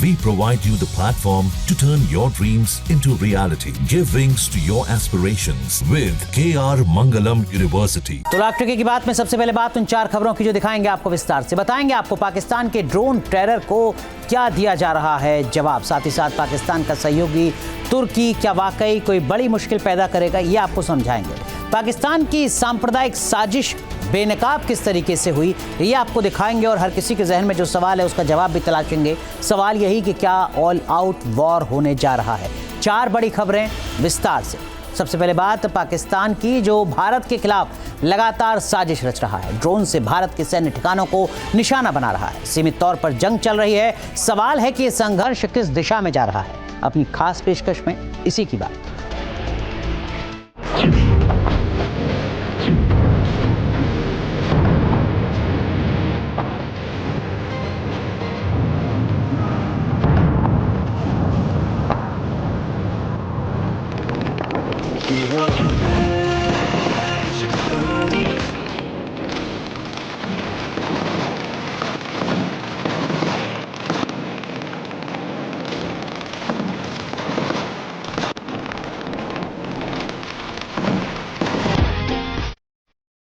We provide you the platform to turn your dreams into reality. Give wings to your aspirations with KR Mangalam University. तो लाख टके की बात में सबसे पहले बात उन 4 खबरों की जो दिखाएंगे आपको विस्तार से। बताएंगे आपको पाकिस्तान के ड्रोन टेरर को क्या दिया जा रहा है जवाब। साथ ही साथ पाकिस्तान का सहयोगी तुर्की क्या वाकई कोई बड़ी मुश्किल पैदा करेगा, ये आपको समझाएंगे। पाकिस्तान की सांप्रदायिक साजिश बेनकाब किस तरीके से हुई, ये आपको दिखाएंगे। और हर किसी के जहन में जो सवाल है उसका जवाब भी तलाशेंगे। सवाल यही कि क्या ऑल आउट वॉर होने जा रहा है। 4 बड़ी खबरें विस्तार से। सबसे पहले बात पाकिस्तान की, जो भारत के खिलाफ लगातार साजिश रच रहा है। ड्रोन से भारत के सैन्य ठिकानों को निशाना बना रहा है। सीमित तौर पर जंग चल रही है। सवाल है कि ये संघर्ष किस दिशा में जा रहा है। अपनी खास पेशकश में इसी की बात।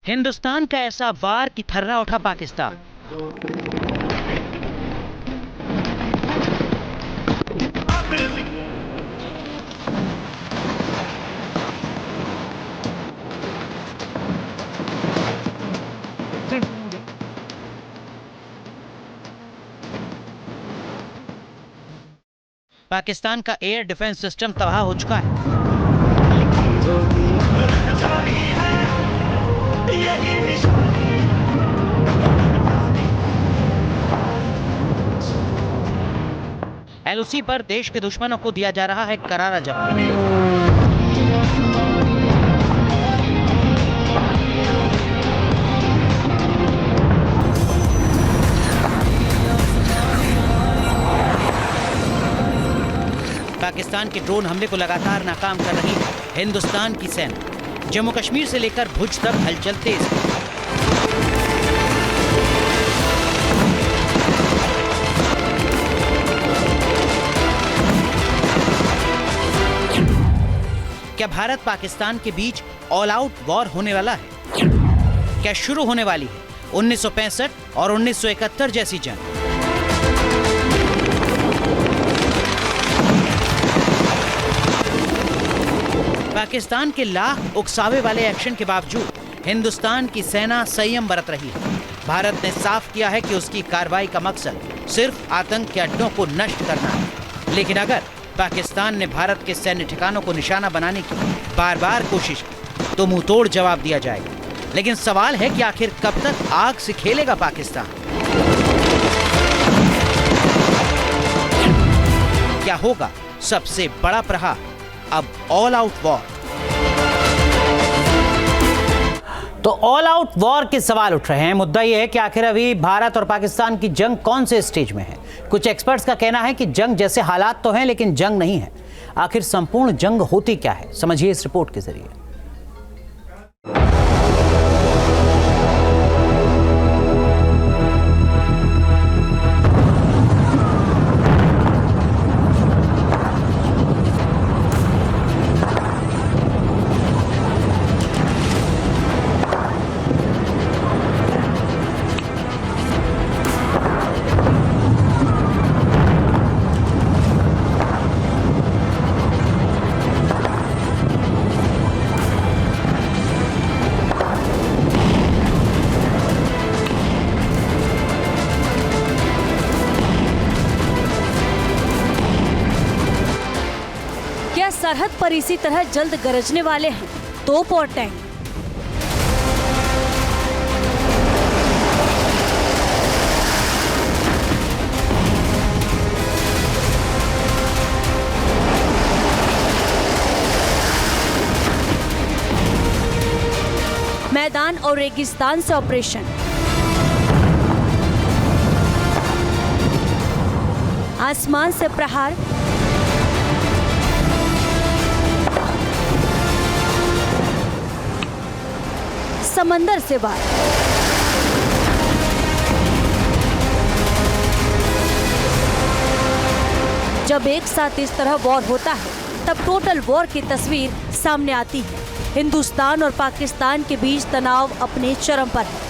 हिंदुस्तान का ऐसा वार कि थर्रा उठा पाकिस्तान। पाकिस्तान का एयर डिफेंस सिस्टम तबाह हो चुका है। एलओसी पर देश के दुश्मनों को दिया जा रहा है करारा जवाब। पाकिस्तान के ड्रोन हमले को लगातार नाकाम कर रही है हिंदुस्तान की सेना। जम्मू कश्मीर से लेकर भुज तक हलचल तेज है। क्या भारत पाकिस्तान के बीच ऑल आउट वॉर होने वाला है? क्या शुरू होने वाली है 1965 और 1971 जैसी जंग? पाकिस्तान के लाख उकसावे वाले एक्शन के बावजूद हिंदुस्तान की सेना संयम बरत रही है। भारत ने साफ किया है कि उसकी कार्रवाई का मकसद सिर्फ आतंक के अड्डों को नष्ट करना है। लेकिन अगर पाकिस्तान ने भारत के सैन्य ठिकानों को निशाना बनाने की बार बार कोशिश की तो मुंह तोड़ जवाब दिया जाएगा। लेकिन सवाल है कि आखिर कब तक आग से खेलेगा पाकिस्तान? क्या होगा सबसे बड़ा प्रहार, अब ऑल आउट वॉर? तो ऑल आउट वॉर के सवाल उठ रहे हैं। मुद्दा यह है कि आखिर अभी भारत और पाकिस्तान की जंग कौन से स्टेज में है। कुछ एक्सपर्ट्स का कहना है कि जंग जैसे हालात तो हैं लेकिन जंग नहीं है। आखिर संपूर्ण जंग होती क्या है, समझिए इस रिपोर्ट के जरिए। सरहद पर इसी तरह जल्द गरजने वाले हैं तोप और टैंक। मैदान और रेगिस्तान से ऑपरेशन, आसमान से प्रहार, समंदर से वार। जब एक साथ इस तरह वॉर होता है तब टोटल वॉर की तस्वीर सामने आती है। हिंदुस्तान और पाकिस्तान के बीच तनाव अपने चरम पर है।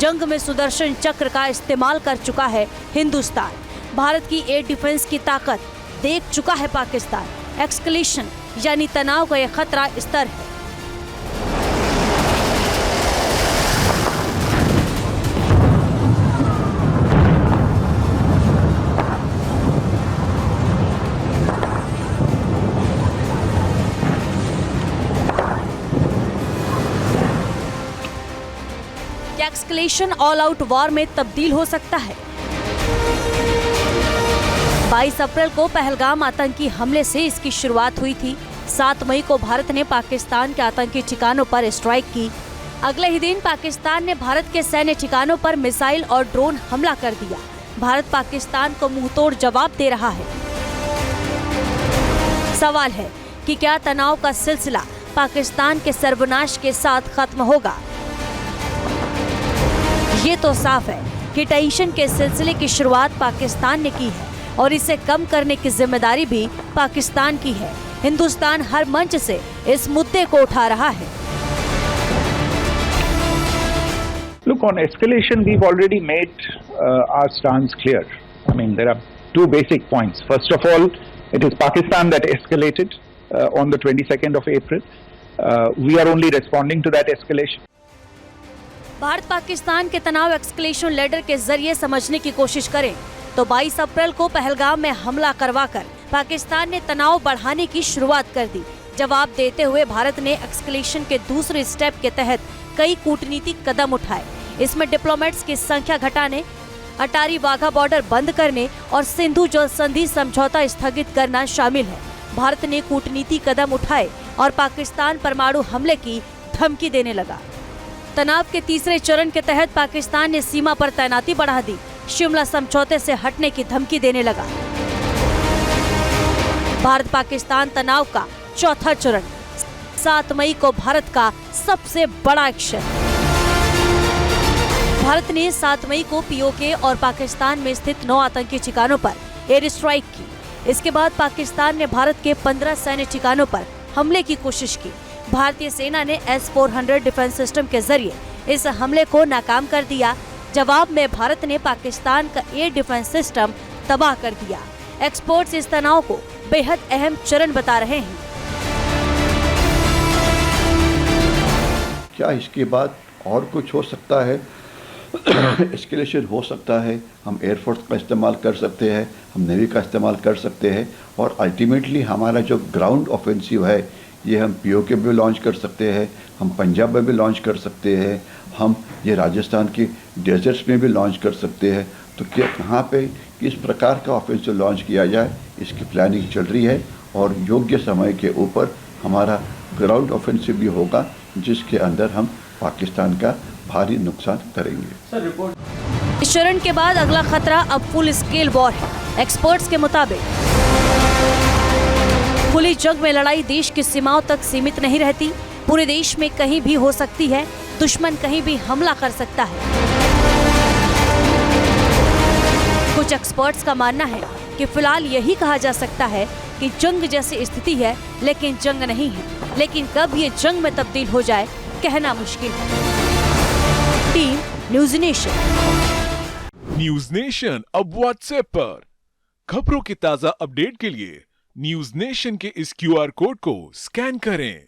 जंग में सुदर्शन चक्र का इस्तेमाल कर चुका है हिंदुस्तान। भारत की एयर डिफेंस की ताकत देख चुका है पाकिस्तान। एक्सकलेशन यानी तनाव का यह खतरा स्तर है। क्या एक्सकलेशन ऑल आउट वॉर में तब्दील हो सकता है? 22 अप्रैल को पहलगाम आतंकी हमले से इसकी शुरुआत हुई थी। 7 मई को भारत ने पाकिस्तान के आतंकी ठिकानों पर स्ट्राइक की। अगले ही दिन पाकिस्तान ने भारत के सैन्य ठिकानों पर मिसाइल और ड्रोन हमला कर दिया। भारत पाकिस्तान को मुंहतोड़ जवाब दे रहा है। सवाल है कि क्या तनाव का सिलसिला पाकिस्तान के सर्वनाश के साथ खत्म होगा? ये तो साफ है कि टेंशन के सिलसिले की शुरुआत पाकिस्तान ने की है और इसे कम करने की जिम्मेदारी भी पाकिस्तान की है। हिंदुस्तान हर मंच से इस मुद्दे को उठा रहा है। Look, on escalation, we've already made our stance clear. I mean, there are two basic points. First of all, it is Pakistan that escalated on the 22nd of April. We are only responding to that escalation. Bharat Pakistan के तनाव escalation ladder के जरिए समझने की कोशिश करें तो 22 अप्रैल को पहलगाम में हमला करवाकर पाकिस्तान ने तनाव बढ़ाने की शुरुआत कर दी। जवाब देते हुए भारत ने एक्सकलेशन के दूसरे स्टेप के तहत कई कूटनीतिक कदम उठाए। इसमें डिप्लोमेट्स की संख्या घटाने, अटारी वाघा बॉर्डर बंद करने और सिंधु जल संधि समझौता स्थगित करना शामिल है। भारत ने कूटनीतिक कदम उठाए और पाकिस्तान परमाणु हमले की धमकी देने लगा। तनाव के तीसरे चरण के तहत पाकिस्तान ने सीमा पर तैनाती बढ़ा दी। शिमला समझौते से हटने की धमकी देने लगा। भारत पाकिस्तान तनाव का चौथा चरण 7 मई को भारत का सबसे बड़ा एक्शन। भारत ने 7 मई को पीओके और पाकिस्तान में स्थित 9 आतंकी ठिकानों पर एयर स्ट्राइक की। इसके बाद पाकिस्तान ने भारत के 15 सैन्य ठिकानों पर हमले की कोशिश की। भारतीय सेना ने S-400 डिफेंस सिस्टम के जरिए इस हमले को नाकाम कर दिया। जवाब में भारत ने पाकिस्तान का एयर डिफेंस सिस्टम तबाह कर दिया। एक्सपर्ट्स इस तनाव को बेहद अहम चरण बता रहे हैं। क्या इसके बाद और कुछ हो सकता है? एस्केलेशन हो सकता है। हम एयरफोर्स का इस्तेमाल कर सकते हैं, हम नेवी का इस्तेमाल कर सकते हैं और अल्टीमेटली हमारा जो ग्राउंड ऑफेंसिव है ये हम पीओके में भी लॉन्च कर सकते हैं, हम पंजाब में भी लॉन्च कर सकते हैं, हम ये राजस्थान की डेजर्ट्स में भी लॉन्च कर सकते हैं। तो क्या कहाँ पे किस प्रकार का ऑफेंसिव लॉन्च किया जाए इसकी प्लानिंग चल रही है और योग्य समय के ऊपर हमारा ग्राउंड ऑफेंसिव भी होगा जिसके अंदर हम पाकिस्तान का भारी नुकसान करेंगे। इस चरण के बाद अगला खतरा अब फुल स्केल वॉर है। एक्सपर्ट्स के मुताबिक खुली जंग में लड़ाई देश की सीमाओं तक सीमित नहीं रहती, पूरे देश में कहीं भी हो सकती है। दुश्मन कहीं भी हमला कर सकता है। कुछ एक्सपर्ट्स का मानना है कि फिलहाल यही कहा जा सकता है कि जंग जैसी स्थिति है लेकिन जंग नहीं है। लेकिन कब ये जंग में तब्दील हो जाए कहना मुश्किल है। Team news nation. News nation अब व्हाट्सएप पर खबरों की ताजा अपडेट के लिए न्यूज नेशन के इस QR कोड को स्कैन करें।